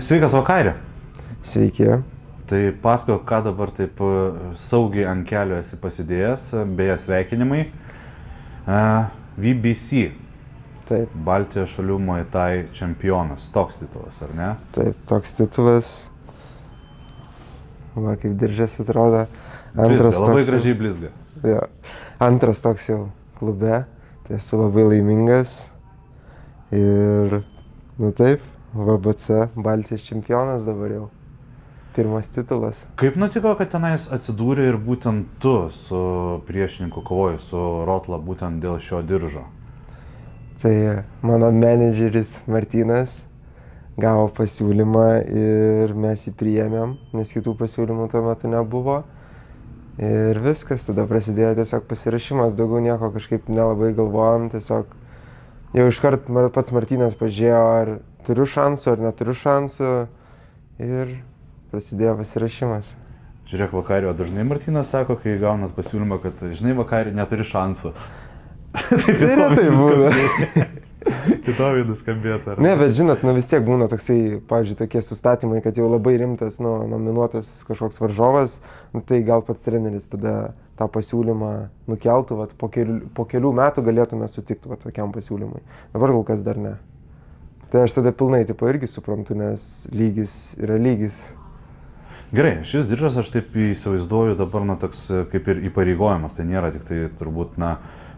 Sveikas vakarė. Sveiki. Tai pasakok, ką dabar taip saugiai ant kelio esi pasidėjęs, beje sveikinimai. VBC. Taip. Baltijos šalių Muay Thai čempionas. Toks titulas, ar ne? Taip, toks titulas. Va, kaip diržas atrodo. Blizga, labai gražiai blizga. Jo. Antras toks jau klube. Tai esu labai laimingas. Ir, taip, VBC Baltijos čempionas dabar jau. Pirmas titulas. Kaip nutiko, kad tenais atsidūrė ir būtent tu su priešininku kovoji, su Rotla, būtent dėl šio diržo? Tai mano menedžeris Martynas gavo pasiūlymą ir mes jį priėmėm, nes kitų pasiūlymų tuo metu nebuvo. Ir viskas, tada prasidėjo tiesiog pasirašymas, daugiau nieko kažkaip nelabai galvojom, tiesiog jau iškart pats Martynas pažiūrėjo, ar turiu šansų, ar neturiu šansų ir prasidėjo pasirašymas. Žiūrėk, vakarį, o dažnai Martynas sako, kai gaunat pasiūlymą, kad žinai, vakarį neturi šansų. Tai retai būna. Kitoviai nuskambėtų, ar ne? Bet žinot, vis tiek būna toksai, pavyzdžiui, tokie sustatymai, kad jau labai rimtas, nominuotas kažkoks varžovas, tai gal pats treneris tada tą pasiūlymą nukeltų, vat, po kelių metų galėtume sutikti vat, tokiam pasiūlymui. Dabar kol kas dar ne. Tai aš tada pilnai irgi suprantu, nes lygis yra lygis. Gerai, šis diržas aš taip įsivaizduoju dabar, toks kaip ir įpareigojimas, tai nėra tik tai turbūt,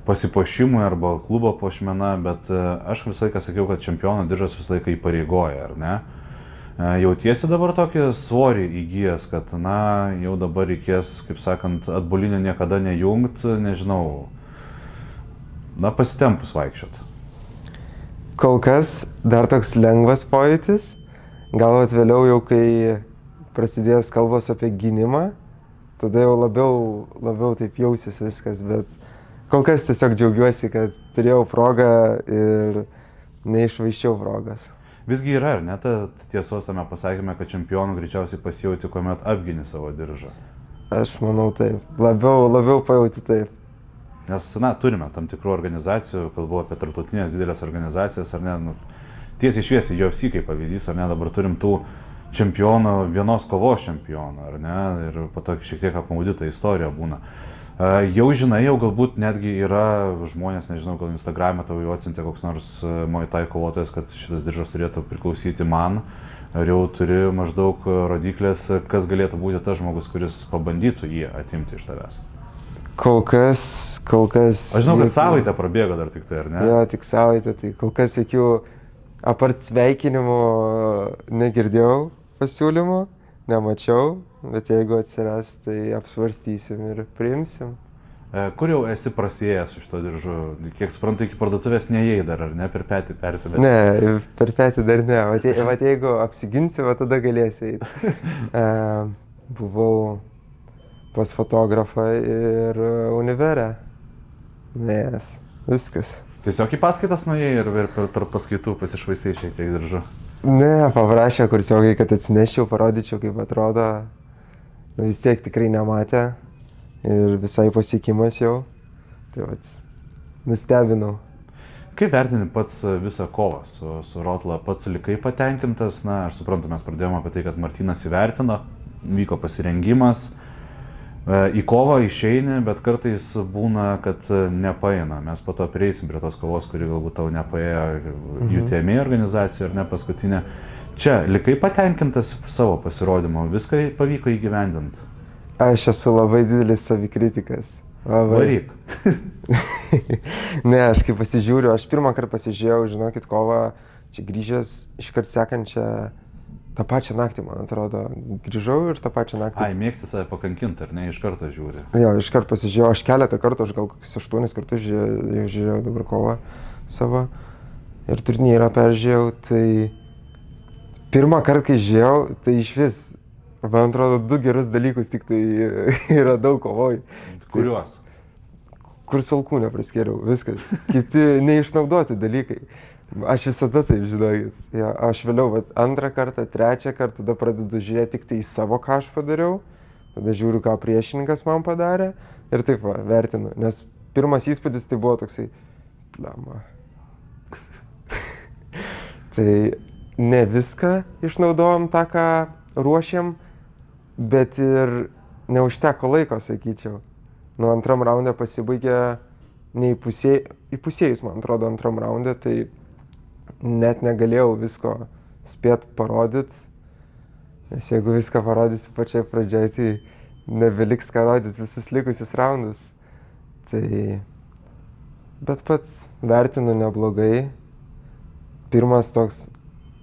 pasipuošimui arba klubo puošmena, bet aš visą laiką sakiau, kad čempiono diržas visą laiką įpareigoja, ar ne? Jautiesi dabar tokį svorį įgijęs, kad, jau dabar reikės, kaip sakant, atbulinio niekada nejungt, nežinau, pasitempus vaikščiot. Kol kas dar toks lengvas pojūtis, gal vėliau jau, kai prasidėjęs kalbos apie gynimą, tada jau labiau taip jausis viskas, bet kol kas tiesiog džiaugiuosi, kad turėjau progą ir neišvaiščiau progos. Visgi yra, ar ne, ta tiesos tame pasakėme, kad čempionų greičiausiai pasijauti, kuomet apgini savo diržą? Aš manau taip, labiau pajauti taip. Nes, turime tam tikrų organizacijų, kalbu apie tarptautinės didelės organizacijas, ar ne, tiesiai šviesiai, UFC kaip pavyzdys, ar ne, dabar turim tų čempionų, vienos kovos čempionų, ar ne, ir po to šiek tiek apmaudyta istorija būna. Jau žinai, jau galbūt netgi yra žmonės, nežinau, gal Instagram'e tau jau atsiuntė koks nors Muay Thai kovotojas, kad šitas diržas turėtų priklausyti man, ar jau turi maždaug rodiklės, kas galėtų būti tas žmogus, kuris pabandytų jį atimti iš tavęs? Kol kas... Aš žinau, kad savaitę prabėgo dar tik tai, ar ne? Jo, tik savaitę, tai kol kas jokių apart sveikinimų negirdėjau pasiūlymų, nemačiau, bet jeigu atsiras, tai apsvarstysim ir priimsim. Kur jau esi prasiėjęs su šito diržu? Kiek suprantu, iki parduotuvės neėjai dar, ar ne? Per petį persivedė? Ne, per petį dar ne. Vat jeigu apsiginsi, tada galėsi eiti. Buvau pas fotografą ir univere. Nes, viskas. Tiesiog į paskaitas nuėjai ir per tarp paskaitų pasišvaistai šiek tiek diržu? Ne, paprašė kursiokai, kad atsinešiau, parodyčiau, kaip atrodo. Vis tiek tikrai nematė ir visai pasiekimas jau. Tai vat, nustebinau. Kaip vertini pats visą kovą su Rotla? Pats likai patenkintas? Aš suprantu, mes pradėjome apie tai, kad Martynas įvertino, vyko pasirengimas. Į kovą išeini, bet kartais būna, kad nepaeina. Mes po to prieisim prie tos kovos, kuri galbūt tau nepaėjo UTMA organizacijų ar ne paskutinė. Čia, likai patenkintas savo pasirodymu, viską pavyko įgyvendinti? Aš esu labai didelis savikritikas. Varyk. Ne, aš kai pasižiūriu, aš pirmą kartą pasižiūrėjau, žinokit, kovą, čia grįžęs iškart sekančią, tą pačią naktį, man atrodo, grįžau ir tą pačią naktį. Mėgsti save pakankinti, ar ne, iš karto žiūri? Jo, iš karto pasižiūrėjau, aš keletą kartų, aš gal kokius 8 kartus žiūrėjau dabar kovą savo ir turnyrą peržiūrėjau, tai pirmą kartą, kai žiūrėjau, tai iš vis, man atrodo, 2 gerus dalykus tik tai yra daug kovoj. Kuriuos? Kur salkūnę praskėriau, viskas. Kiti neišnaudoti dalykai. Aš visada taip, žinokit. Ja, aš vėliau, antrą kartą, trečią kartą, tada pradedu žiūrėti tik tai į savo, ką aš padariau. Tada žiūriu, ką priešininkas man padarė ir taip vertinu. Nes pirmas įspūdis tai buvo toksai, blema. Tai ne viską išnaudojom tą, ką ruošėm, bet ir neužteko laiko, sakyčiau. Nu, antram raunde pasibaigė įpusėjus, man atrodo, antram raunde, tai net negalėjau visko spėt parodyti, nes jeigu viską parodysiu pačioj pradžioj, tai nebeliks ką rodyti visus likusius raundus. Tai, bet pats vertinu neblogai. Pirmas toks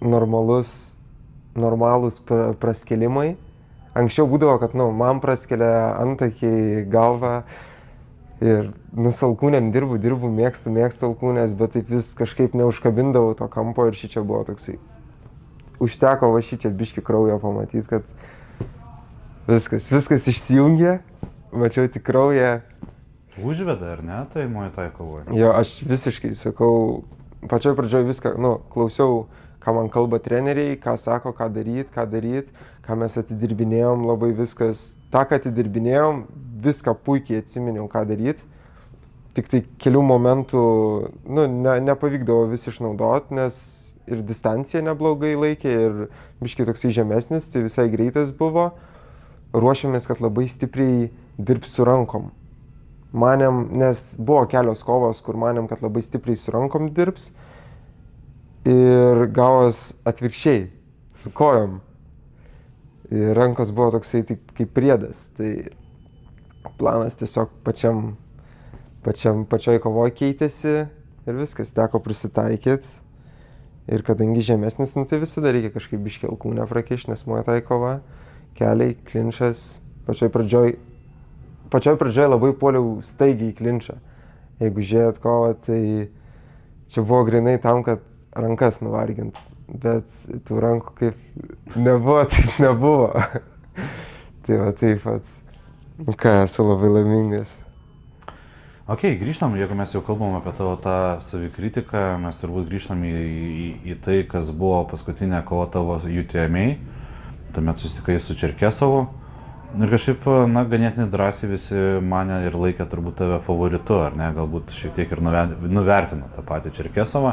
normalūs praskelimai. Anksčiau būdavo, kad, man praskelia antakiai, galva ir, su alkūnėm dirbu, mėgstu alkūnės, bet taip vis kažkaip neužkabindavau to kampo ir šičia buvo toksai. Užteko va šičia biški kraujo pamatyti, kad viskas išsijungė, mačiau tik kraują. Užveda, ar ne, tai Muay Thai kovoje? Jo, aš visiškai sakau, pačioj pradžioj viską, klausiau, ką man kalba treneriai, ką sako, ką daryt, ką mes atidirbinėjom, labai viskas. Ta, ką atidirbinėjom, viską puikiai atsiminiau, ką daryt. Tik tai kelių momentų, nepavykdavo vis išnaudot, nes ir distancija neblogai laikė, ir biškai toksai žemesnis, tai visai greitas buvo. Ruošiamės, kad labai stipriai dirbs su rankom. Manėm, nes buvo kelios kovos, kur manėm, kad labai stipriai su rankom dirbs. Ir gavos atvirkščiai, su kojom. Ir rankos buvo toksai tik kaip priedas. Tai planas tiesiog pačioj kovoj keitėsi ir viskas, teko prisitaikyti. Ir kadangi žemesnis, tai visada reikia kažkaip biškį alkūnę prakišti, nes Muay Thai kova, keliai, klinčas. Pačioj pradžioj labai puoliau staigiai klinčą. Jeigu žiūrėt kovą, tai čia buvo grinai tam, kad rankas nuvargint. Bet tų rankų kaip nebuvo, taip nebuvo. Tai va taip pat. Esu labai laimingas. Ok, grįžtam, jeigu mes jau kalbam apie tavo tą savikritiką, mes turbūt grįžtam į tai, kas buvo paskutinė kova tavo UTMA. Tuomet susitikai su Čerkesovu. Ir kažkaip, ganėtinai drąsiai visi mane ir laikė turbūt tave favoritu, ar ne, galbūt šiek tiek ir nuvertino tą patį Čerkesovą.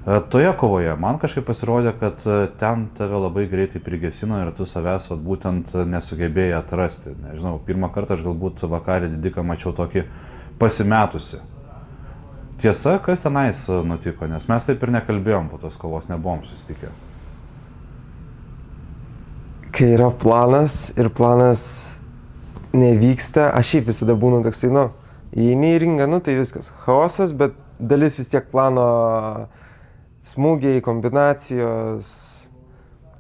Toje kovoje man kažkaip pasirodė, kad ten tave labai greitai prigesino ir tu savęs būtent nesugebėjai atrasti. Nežinau, pirmą kartą aš galbūt Vakarį Didiką mačiau tokį pasimetusi. Tiesa, kas tenais nutiko, nes mes taip ir nekalbėjom po tos kovos, nebuvom susitikę. Kai yra planas ir planas nevyksta, aš šiaip visada būnu toksai, įeini į ringą, tai viskas, chaosas, bet dalis vis tiek plano smūgiai, kombinacijos,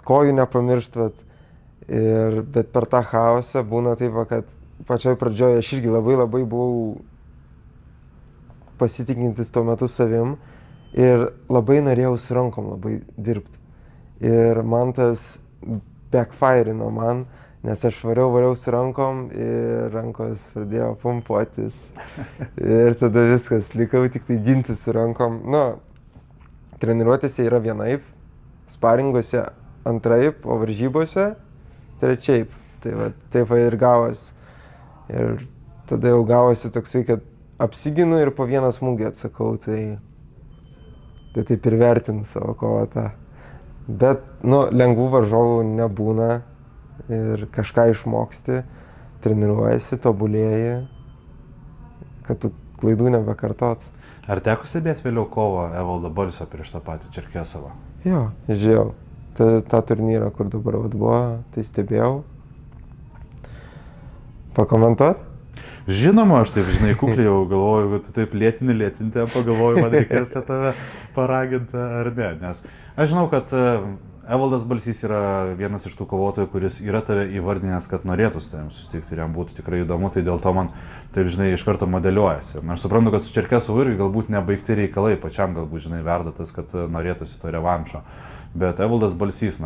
kojų nepamirštat. Bet per tą chaosą būna taip, kad pačioj pradžioje aš irgi labai buvau pasitikintis tuo metu savim ir labai norėjau su rankom labai dirbti. Ir man tas backfire'ino man, nes aš variau su rankom ir rankos pradėjo pumpuotis. Ir tada viskas, likau tik tai ginti su rankom. Treniruotėse yra vienaip, sparinguose antraip, o varžybose trečiaip. Tai va, taip ir gavosi. Ir tada jau gavosi toksai, kad apsiginu ir po vieną smūgį atsakau, tai taip ir vertinu savo kovą tą. Bet, lengvų varžovų nebūna ir kažką išmoksti, treniruojasi, tobulėji, kad tu klaidų nebekartot. Ar teko stebėti vėliau kovą Evaldo Balsio prieš tą patį Čerkesovą? Jo, žiūrėjau. tą turnyrą, kur dabar buvo, tai stebėjau. Pakomentuot? Žinoma, aš taip, kukliai jau galvoju, kad tu taip lėtini tempą, galvoju, man reikės čia tave paraginti ar ne. Nes aš žinau, kad Evaldas Balsys yra vienas iš tų kovotojų, kuris yra tave įvardinęs, kad norėtų su tavim susitikti ir jam būtų tikrai įdomu, tai dėl to man taip, iš karto modeliuojasi. Aš suprantu, kad su Čerkesovu irgi galbūt nebaigti reikalai, pačiam galbūt, verda tas, kad norėtųsi to revanšo. Bet Evaldas Balsys,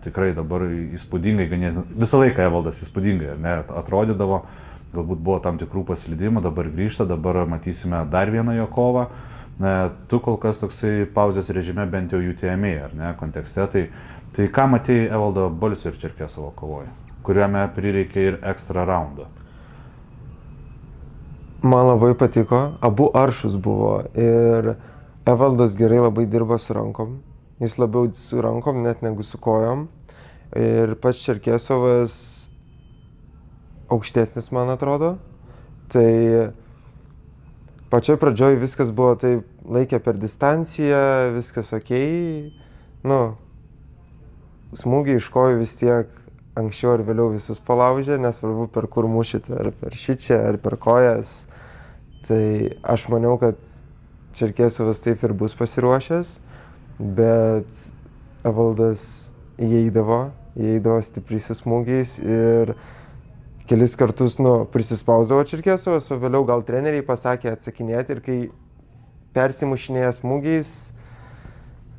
tikrai dabar įspūdingai, visą laiką Evaldas įspūdingai, atrodydavo. Galbūt buvo tam tikrų paslydimų, dabar grįžta, dabar matysime dar vieną jo kovą. Tu kol kas toksai pauzės režime bent jau UTMA, ar ne, kontekste. Tai ką matėjai Evaldo Balsio ir Čerkesovo kovoje, kuriame prireikė ir ekstra raundą? Man labai patiko, abu aršus buvo ir Evaldas gerai labai dirba su rankom, jis labiau su rankom net negu su kojom. Ir pats Čerkesovas aukštesnis, man atrodo. Tai pačioj pradžioj viskas buvo taip, laikė per distanciją, viskas okei. Nu, smūgiai iš kojų vis tiek anksčiau ar vėliau visus palaužė, nesvarbu per kur mušite, ar per šičią, ar per kojas. Tai aš maniau, kad Čerkesovas taip ir bus pasiruošęs, bet Evaldas įeidavo stipriai su smūgiais ir kelis kartus prisispausdavo Čerkesovas, o vėliau gal treneriai pasakė atsakinėti ir kai persimušinėja smūgiais,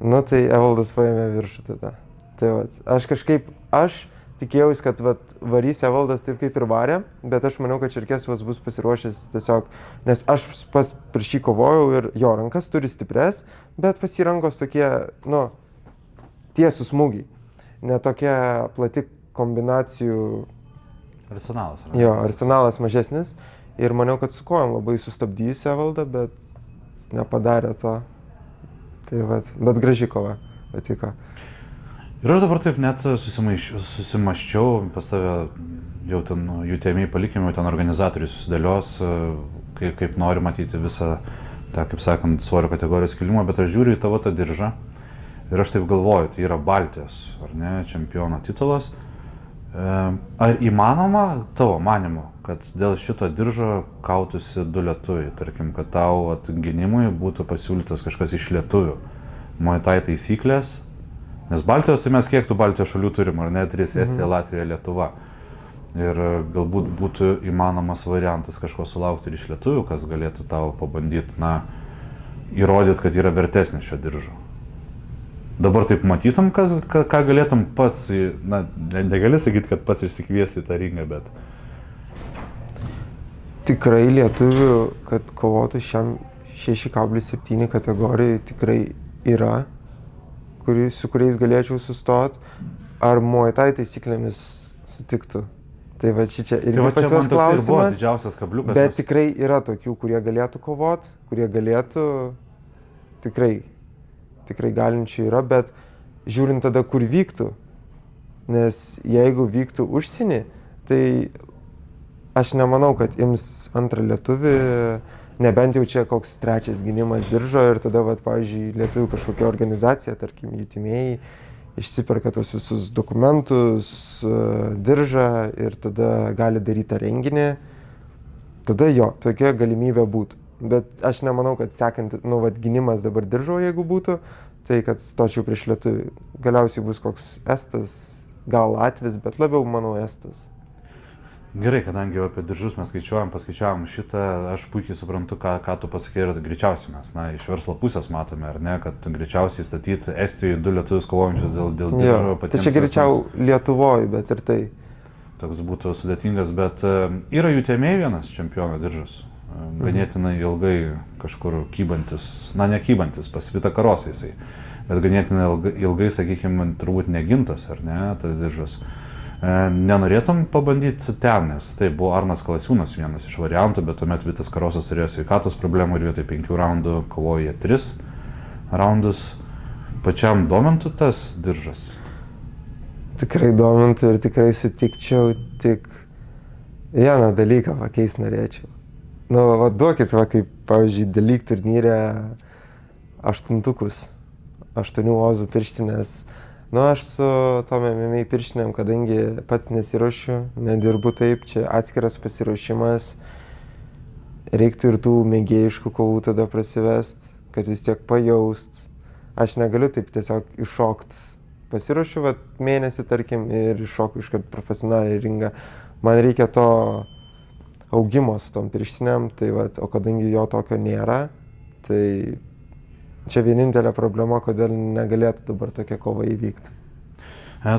tai Evaldas paėmė viršų tada. Tai aš tikėjausi, kad varys Evaldas taip kaip ir varė, bet aš maniau, kad Čerkesovas bus pasiruošęs tiesiog, nes aš pas prieš jį kovojau ir jo rankas turi stipres, bet pas jį rankos tokie, tiesų smūgiai, ne tokia plati kombinacijų. Arsenalas. Jo, arsenalas mažesnis ir maniau, kad su kojom labai sustabdys Evaldą, bet nepadarė to. Tai bet graži kova patiko. Ir aš dabar taip net susimaščiau, pas tave jau ten UTMI palikime, ten organizatoriai susidėlios, kaip nori matyti visą tą, kaip sakant, svorio kategorijos kilimą, bet aš žiūriu į tavo tą diržą ir aš taip galvoju, tai yra Baltijos, ar ne, čempiono titulas. Ar įmanoma tavo manimu, kad dėl šito diržo kautųsi du lietuviai, tarkim, kad tau gynimui būtų pasiūlytas kažkas iš lietuvių, Muay Thai taisyklės? Nes Baltijos, tai mes kiek tų Baltijos šalių turim, ar ne, 3 Estija, Latvija, Lietuva. Ir galbūt būtų įmanomas variantas kažko sulaukti ir iš lietuvių, kas galėtų tau pabandyti, įrodyti, kad yra vertesnis šio diržo. Dabar taip matytum, ką galėtum pats, negali sakyti, kad pats išsikviesti į tą ringą, bet... Tikrai lietuvių, kad kovotų šiam 6,7 kategorijai tikrai yra, su kuriais galėčiau sustot, ar Muay Thai taisyklėmis sutiktų. Tai šičia irgi pas juos klausimas, bet tikrai yra tokių, kurie galėtų kovot, kurie galėtų, tikrai galinčių yra, bet žiūrint tada, kur vyktų, nes jeigu vyktų užsienį, tai aš nemanau, kad ims antrą lietuvį, nebent jau čia koks trečias gynimas diržo ir tada, pavyzdžiui, lietuvių kažkokia organizacija, tarkim, UTMI, išsiperka tos visus dokumentus, diržą ir tada gali daryti tą renginį, tada jo, tokia galimybė būtų. Bet aš nemanau, kad sekant, gynimas dabar diržo, jeigu būtų, tai kad stočiau prieš lietuvį. Galiausiai bus koks Estas, gal Latvis, bet labiau, manau, Estas. Gerai, kadangi apie diržus mes paskaičiavom šitą, aš puikiai suprantu, ką tu pasakei ir greičiausiai mes, iš verslo pusės matome, ar ne, kad greičiausiai statyti Estijoje 2 lietuvius kovojančius dėl diržo patiems. Tai čia greičiau Lietuvoje, bet ir tai. Toks būtų sudėtingas, bet yra UTMI vienas čempiono diržas, ganėtinai ilgai kažkur kybantis, nekybantis, pas Vita Karosą jisai, bet ganėtinai ilgai, sakykime, turbūt negintas, ar ne, tas diržas. Nenorėtum pabandyti ten, nes tai buvo Arnas Kalasiūnas vienas iš variantų, bet tuomet Vitas Karosas turėjo sveikatos problemų ir vietoj 5 raundų kovojo 3 raundus. Pačiam domintų tas diržas? Tikrai domintų ir tikrai sutikčiau, tik vieną dalyką pakeist norėčiau. Duokit, kaip, pavyzdžiui, dalyk turnyre 8 ozų pirštinės. Aš su tom MMA pirštinėm, kadangi pats nesiruošiu, nedirbu taip, čia atskiras pasiruošimas, reiktų ir tų mėgėjiškų kovų tada prasivest, kad vis tiek pajaust. Aš negaliu taip tiesiog iššokt. Pasiruošiu mėnesį, tarkim, ir iššoku iškart profesionaliai ringą. Man reikia to augimo su tom pirštinėm, tai o kadangi jo tokio nėra, tai čia vienintelė problema, kodėl negalėtų dabar tokia kova įvykti.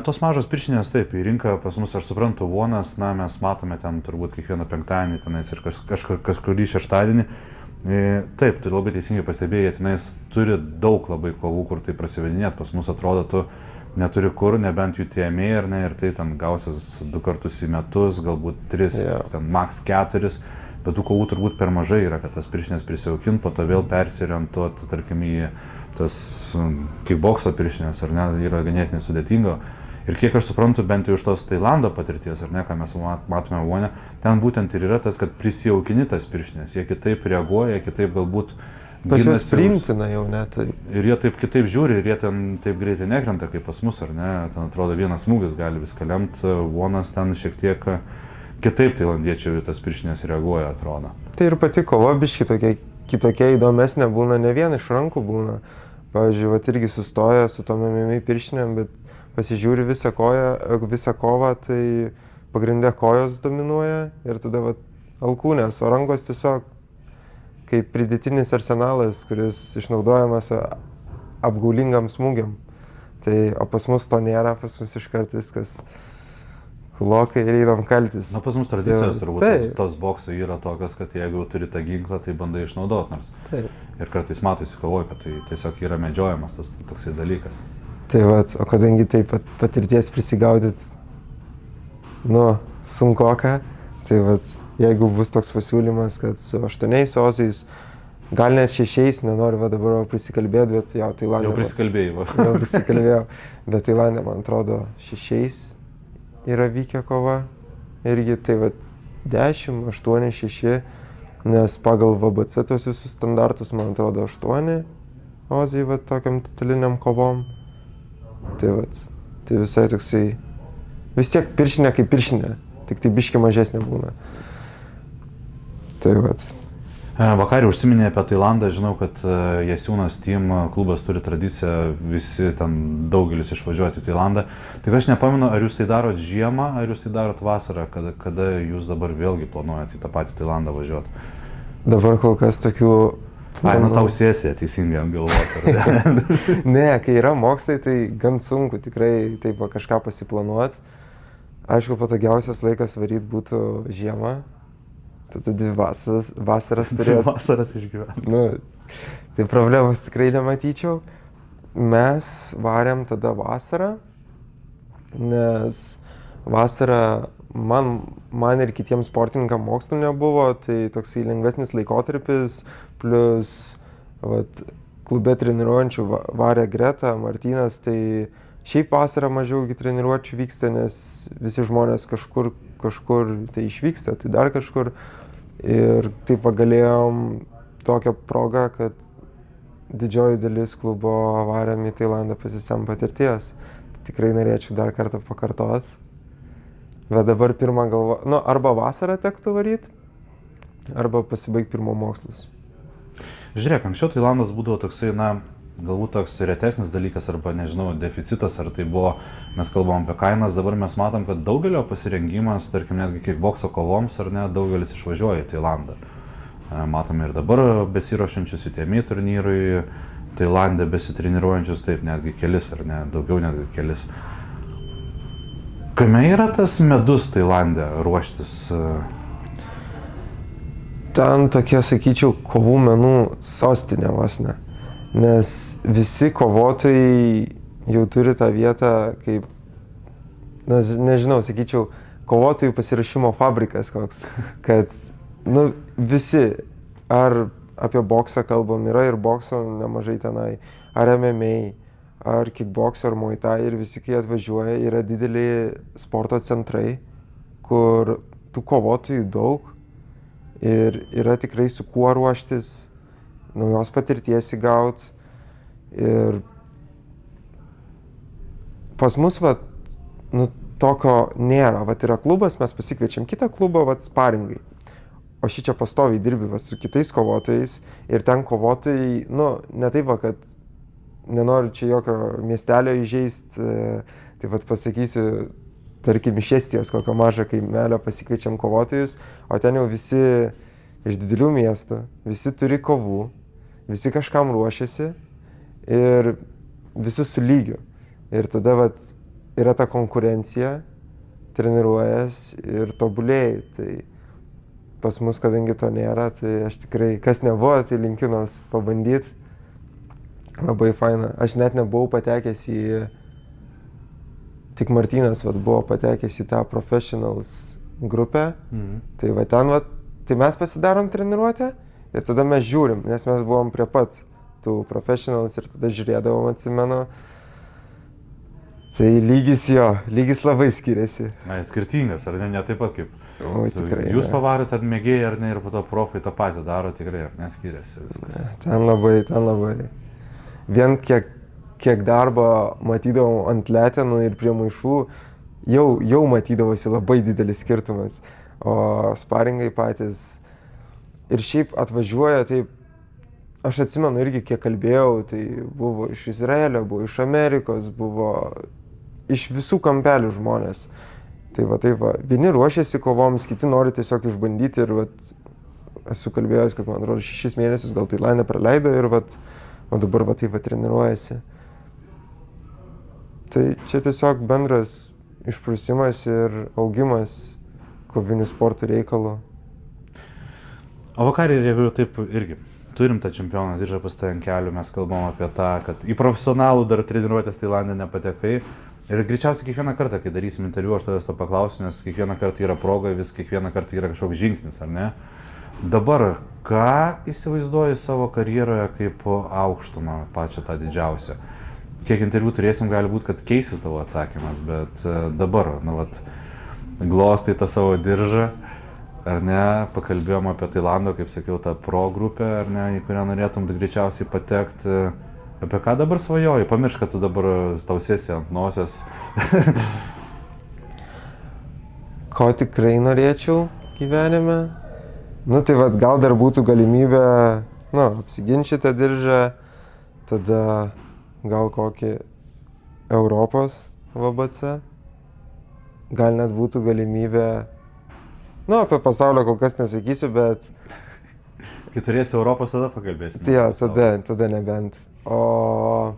Tos mažos pirštinės, taip, į rinką pas mus, aš suprantu, Vonas, mes matome ten turbūt kiekvieną penktadienį tenais ir kažkurį šeštadienį. Taip, tu labai teisingai pastebėjai, tenais turi daug labai kovų, kur tai prasivedinėt. Pas mus atrodo, tu neturi kur, nebent UTMI, ar ne, ir tai ten gausias 2 kartus į metus, galbūt 3, ten max 4. bet tų kovų turbūt per mažai yra, kad tas pirštinės prisijaukint, po to vėl persirientuoti, tarkim, į tas kickbokso pirštinės, ar ne, yra ganėtinai sudėtinga. Ir kiek aš suprantu, bent jau iš tos Tailando patirties, ar ne, ką mes matome One, ten būtent ir yra tas, kad prisijaukini tas pirštinės, jie kitaip reaguoja, jie kitaip galbūt Pas juos priimtina jau net taip. Ir jie taip kitaip žiūri, ir jie ten taip greitai nekrenta kaip pas mus, ar ne, ten atrodo vienas smūgis gali viską lemti, One'as ten šiek tiek kitaip tailandiečiai tas pirštinės reaguoja, atrodo. Tai ir pati kova biški kitokia įdomesnė būna, ne vien iš rankų būna. Pavyzdžiui, vat irgi sustoja su tom MMA pirštinėm, bet pasižiūri visą kovą, tai pagrindė kojos dominuoja ir tada vat alkūnės, o rankos tiesiog kaip pridėtinis arsenalas, kuris išnaudojamas apgaulingam smūgiam. Tai, o pas mus to nėra, pas mus iškart viskas kulokai ir einam kaltis. Na, pas mus tradicijos turbūt tos boksai yra tokios, kad jeigu turi tą ginklą, tai bandai išnaudoti nors. Taip. Ir kartais matosi kovoje, kad tai tiesiog yra medžiojamas tas toksai dalykas. Tai vat, o kadangi taip patirties prisigaudyt, sunkoka, tai vat, jeigu bus toks pasiūlymas, kad su 8 ozais, gal net 6, nenoriu dabar prisikalbėti, bet jau Tailandė... Jau prisikalbėjau. Jau prisikalbėjau, bet Tailandė, man atrodo, 6 yra vykę kova. Irgi tai vat 10, 8, 6, nes pagal VBC tos visus standartus, man atrodo, 8 ozai vat tokiam titliniam kovom. Tai vat, tai visai toksai, vis tiek piršinė kaip piršinė, tik tai biški mažesnė būna. Tai vat. Vakarį užsiminė apie Tailandą, žinau, kad Jasiūnas Team klubas turi tradiciją, visi ten daugelis išvažiuoti į Tailandą. Tik aš nepamenu, ar jūs tai darot žiemą, ar jūs tai darot vasarą, kada jūs dabar vėlgi planuojate į tą patį Tailandą važiuoti? Dabar kol kas tokių... Ai, tau sesija teisingai ant galvos, ar ne? Ne, kai yra mokslai, tai gan sunku tikrai taip kažką pasiplanuoti. Aišku, patogiausias laikas varyt būtų žiemą. Tada 2 vasaras turėtų. 2 vasaras išgyventi. Tai problemos tikrai nematyčiau. Mes varėm tada vasarą, nes vasarą man ir kitiems sportininkam mokslų nebuvo, tai toksai lengvesnis laikotarpis, plus klube treniruojančių varė Greta, Martynas, tai šiaip vasarą mažiau treniruočių vyksta, nes visi žmonės kažkur tai išvyksta, tai dar kažkur. Ir taip galėjom tokią progą, kad didžioji dalis klubo varėm į Tailandą pasisem patirties. Tai tikrai norėčiau dar kartą pakartot. Bet dabar pirmą galvo, arba vasarą tektų varyt, arba pasibaigti pirmo mokslus. Žiūrėk, anksčiau Tailandas būdavo toksai, galbūt toks retesnis dalykas, arba nežinau, deficitas, ar tai buvo, mes kalbam apie kainas, dabar mes matom, kad daugelio pasirengimas, tarkim, netgi kickbokso kovoms, ar ne, daugelis išvažiuoja į Tailandą. Matome ir dabar besiruošiančius UTMI turnyrui, Tailande besitreniruojančius, taip, netgi kelis, ar ne, daugiau netgi kelis. Kame yra tas medus Tailande ruoštis? Ten tokie, sakyčiau, kovų menų sostinė vos ne. Nes visi kovotojai jau turi tą vietą kaip, nežinau, sakyčiau, kovotojų pasirašymo fabrikas koks. Kad, visi, ar apie boksą kalbam, yra ir bokso nemažai tenai, ar MMA, ar kickbokso, ar muay thai, ir visi, kai atvažiuoja, yra dideliai sporto centrai, kur tų kovotojų daug ir yra tikrai su kuo ruoštis, naujos patirties įgaut. Ir pas mus, tokio nėra. Yra klubas, mes pasikviečiam kitą klubą, sparingai. O šičia pastoviai dirbi su kitais kovotojais ir ten kovotojai, ne taip, kad nenoriu čia jokio miestelio įžeisti, tai pasakysiu, tarkim, iš Estijos kokio mažo kaimelio pasikviečiam kovotojus, o ten jau visi iš didelių miestų, visi turi kovų, visi kažkam ruošiasi ir visi su lygiu. Ir tada yra ta konkurencija, treniruojas ir tobulėjai. Tai pas mus, kadangi to nėra, tai aš tikrai, kas nebuvo, tai linkiu nors pabandyti. Labai faina. Aš net nebuvau patekęs į, tik Martynas buvo patekęs į tą professionals grupę. Tai ten tai mes pasidarom treniruotę ir tada mes žiūrim, nes mes buvom prie pat tų professionals ir tada žiūrėdavom, atsimenu. Tai lygis labai skiriasi. Na, skirtingas, ar ne taip pat kaip O, tikrai. jūs pavarėt atmėgėjai, ar ne, ir po to profai tą patį daro, tikrai, ar neskiriasi viskas. Ten labai. Vien kiek darbo matydavom ant letenų ir prie maišų, jau matydavosi labai didelis skirtumas. O sparingai patys. Ir šiaip atvažiuoja, taip, aš atsimenu irgi, kiek kalbėjau, tai buvo iš Izraelio, buvo iš Amerikos, buvo iš visų kampelių žmonės. Tai va, vieni ruošiasi kovoms, kiti nori tiesiog išbandyti ir esu kalbėjęs, kad man atrodo 6 mėnesius gal Tailande praleido ir o dabar treniruojasi. Tai čia tiesiog bendras išprusimas ir augimas kovinių sportų reikalų. O vakarį, jeigu taip irgi turim tą čempioną diržą pas tai ant kelių, mes kalbam apie tą, kad į profesionalų dar treniruotės Tailande nepatekai. Ir greičiausiai kiekvieną kartą, kai darysim interviu, aš tavęs to paklausiu, nes kiekvieną kartą yra proga, kiekvieną kartą yra kažkoks žingsnis, ar ne? Dabar, ką įsivaizduoji savo karjeroje kaip aukštumą pačią tą didžiausią? Kiek interviu turėsim, gali būti, kad keisis tavo atsakymas, bet dabar, glostai tą savo diržą, ar ne, pakalbėjom apie Tailando, kaip sakiau, tą pro grupę, ar ne, į kurią norėtum greičiausiai patekti. Apie ką dabar svajoji? Pamiršk, kad tu dabar tausėsi ant nosies. Ko tikrai norėčiau gyvenime? Tai gal dar būtų galimybė, apsiginčyti tą diržą, tada gal kokį Europos VBC. Gal net būtų galimybė, apie pasaulio kol kas nesakysiu, bet... Kai turėsi Europos, tada pakalbėsim. Tai tada nebent. O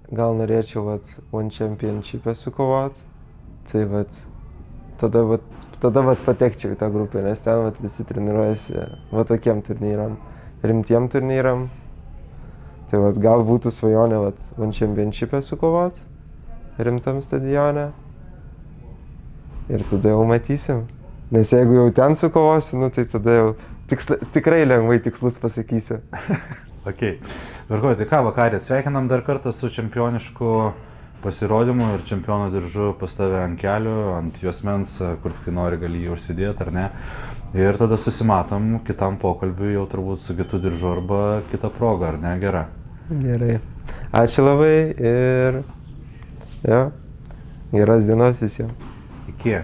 gal norėčiau One Championship'e sukovot, tai tada patekčiau į tą grupę, nes ten visi treniruojasi tokiem turnyram, rimtiem turnyram. Tai gal būtų svajonė One Championship'e sukovot, rimtam stadione. Ir tada jau matysim. Nes jeigu jau ten sukovosiu, tai tada jau tikrai lengvai tikslus pasakysiu. Ok. Varkoju, tai ką vakarė, sveikinam dar kartą su čempionišku pasirodymu ir čempiono diržu pas tave ant kelių, ant juosmens, kur tik nori gali jį užsidėti, ar ne. Ir tada susimatom kitam pokalbiui jau turbūt su kitu diržu arba kita proga, ar ne, gera? Gerai. Ačiū labai ir geros dienos visiems. Iki.